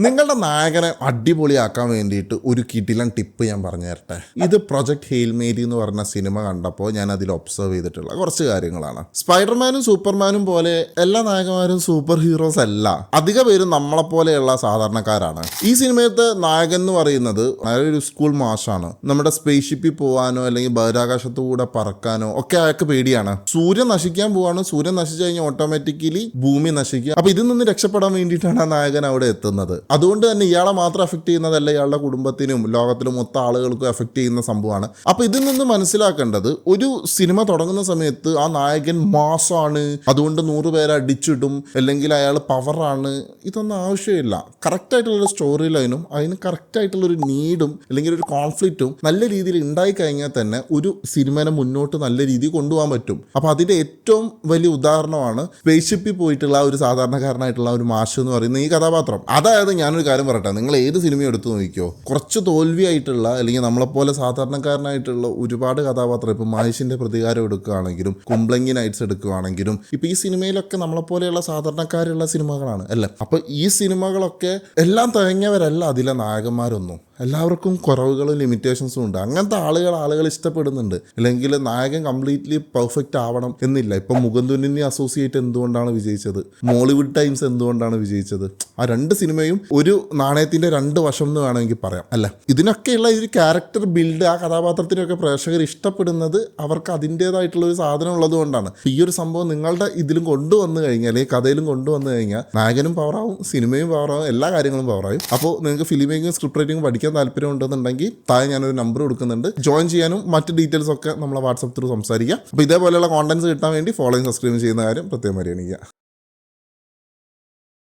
നിങ്ങളുടെ നായകനെ അടിപൊളിയാക്കാൻ വേണ്ടിയിട്ട് ഒരു കിടിലൻ ടിപ്പ് ഞാൻ പറഞ്ഞു തരട്ടെ. ഇത് പ്രൊജക്ട് ഹെയിൽ മേരി എന്ന് പറഞ്ഞ സിനിമ കണ്ടപ്പോൾ ഞാൻ അതിൽ ഒബ്സർവ് ചെയ്തിട്ടുള്ള കുറച്ച് കാര്യങ്ങളാണ്. സ്പൈഡർമാനും സൂപ്പർമാനും പോലെ എല്ലാ നായകന്മാരും സൂപ്പർ ഹീറോസ് അല്ല. അധിക പേരും നമ്മളെപ്പോലെയുള്ള സാധാരണക്കാരാണ്. ഈ സിനിമയത്തെ നായകൻ എന്ന് പറയുന്നത് ഒരു സ്കൂൾ മാഷാണ്. നമ്മുടെ സ്പേസ് ഷിപ്പിൽ പോകാനോ അല്ലെങ്കിൽ ബഹിരാകാശത്തുകൂടെ പറക്കാനോ ഒക്കെ അയാൾക്ക് പേടിയാണ്. സൂര്യൻ നശിക്കാൻ പോവാണ്. സൂര്യൻ നശിച്ചു കഴിഞ്ഞാൽ ഓട്ടോമാറ്റിക്കലി ഭൂമി നശിക്കുക. അപ്പൊ ഇതിൽ നിന്ന് രക്ഷപ്പെടാൻ വേണ്ടിയിട്ടാണ് ആ നായകൻ അവിടെ എത്തുന്നത്. അതുകൊണ്ട് തന്നെ ഇയാളെ മാത്രം എഫക്ട് ചെയ്യുന്നതല്ല, ഇയാളുടെ കുടുംബത്തിനും ലോകത്തിലും മൊത്തം ആളുകൾക്കും എഫക്ട് ചെയ്യുന്ന സംഭവമാണ്. അപ്പൊ ഇതിൽ നിന്ന് മനസ്സിലാക്കേണ്ടത്, ഒരു സിനിമ തുടങ്ങുന്ന സമയത്ത് ആ നായകൻ മാസാണ്, അതുകൊണ്ട് 100 പേരെ അടിച്ചിടും, അല്ലെങ്കിൽ അയാൾ പവറാണ്, ഇതൊന്നും ആവശ്യമില്ല. കറക്റ്റായിട്ടുള്ളൊരു സ്റ്റോറി ലൈനും അതിന് കറക്റ്റായിട്ടുള്ളൊരു നീഡും അല്ലെങ്കിൽ ഒരു കോൺഫ്ലിക്റ്റും നല്ല രീതിയിൽ ഉണ്ടായി കഴിഞ്ഞാൽ തന്നെ ഒരു സിനിമനെ മുന്നോട്ട് നല്ല രീതിയിൽ കൊണ്ടുപോകാൻ പറ്റും. അപ്പോൾ അതിൻ്റെ ഏറ്റവും വലിയ ഉദാഹരണമാണ് സ്പേസ് ഷിപ്പിൽ പോയിട്ടുള്ള ഒരു സാധാരണക്കാരനായിട്ടുള്ള ഒരു മാഷ് എന്ന് പറയുന്ന ഈ കഥാപാത്രം. അതായത് ഞാനൊരു കാര്യം പറയട്ടെ, നിങ്ങൾ ഏത് സിനിമ എടുത്തു നോക്കിക്കോ, കുറച്ച് തോൽവിയായിട്ടുള്ള അല്ലെങ്കിൽ നമ്മളെപ്പോലെ സാധാരണക്കാരനായിട്ടുള്ള ഒരുപാട് കഥാപാത്രം, ഇപ്പം മഹേഷിന്റെ പ്രതികാരം എടുക്കുകയാണെങ്കിലും കുംബ്ലങ്ങി നൈറ്റ്സ് എടുക്കുകയാണെങ്കിലും ഇപ്പം ഈ സിനിമയിലൊക്കെ നമ്മളെപ്പോലെയുള്ള സാധാരണക്കാരുള്ള സിനിമകളാണ് അല്ലേ. അപ്പം ഈ സിനിമകളൊക്കെ എല്ലാം തികഞ്ഞവരല്ല അതിലെ നായകന്മാരൊന്നും. എല്ലാവർക്കും കുറവുകളും ലിമിറ്റേഷൻസും ഉണ്ട്. അങ്ങനത്തെ ആളുകൾ ഇഷ്ടപ്പെടുന്നുണ്ട്. അല്ലെങ്കിൽ നായകൻ കംപ്ലീറ്റ്ലി പെർഫെക്റ്റ് ആവണം എന്നില്ല. ഇപ്പം മുകുന്ദനെ അസോസിയേറ്റ് എന്തുകൊണ്ടാണ് വിജയിച്ചത്, മോളിവുഡ് ടൈംസ് എന്തുകൊണ്ടാണ് വിജയിച്ചത്, ആ രണ്ട് സിനിമയും ഒരു നാണയത്തിന്റെ 2 വശം എന്ന് വേണമെങ്കിൽ പറയാം അല്ല. ഇതിനൊക്കെയുള്ള ഒരു ക്യാരക്ടർ ബിൽഡ്, ആ കഥാപാത്രത്തിനൊക്കെ പ്രേക്ഷകർ ഇഷ്ടപ്പെടുന്നത് അവർക്ക് അതിൻ്റെതായിട്ടുള്ള ഒരു സാധനം ഉള്ളത് കൊണ്ടാണ്. ഈ ഒരു സംഭവം നിങ്ങളുടെ ഇതിലും കൊണ്ടുവന്നു കഴിഞ്ഞാൽ, അല്ലെങ്കിൽ കഥയിലും കൊണ്ടുവന്നു കഴിഞ്ഞാൽ നായകനും പവറാവും, സിനിമയും പവറാവും, എല്ലാ കാര്യങ്ങളും പവറാവും. അപ്പോൾ നിങ്ങൾക്ക് ഫിലിം മേക്കിംഗ്, സ്ക്രിപ്റ്റ് റൈറ്റിംഗ് പഠിക്കാൻ താല്പര്യം ഉണ്ടെന്നുണ്ടെങ്കിൽ താഴെ ഞാനൊരു നമ്പർ കൊടുക്കുന്നുണ്ട്. ജോയിൻ ചെയ്യാനും മറ്റ് ഡീറ്റെയിൽസ് ഒക്കെ നമ്മളെ വാട്സപ്പ് ത്രൂ സംസാരിക്കാം. അപ്പോൾ ഇതേപോലെയുള്ള കോണ്ടന്റ്സ് കിട്ടാൻ വേണ്ടി ഫോളോയും സബ്സ്ക്രൈബ് ചെയ്യുന്ന കാര്യം പ്രത്യേകം പരിഗണിക്കുക.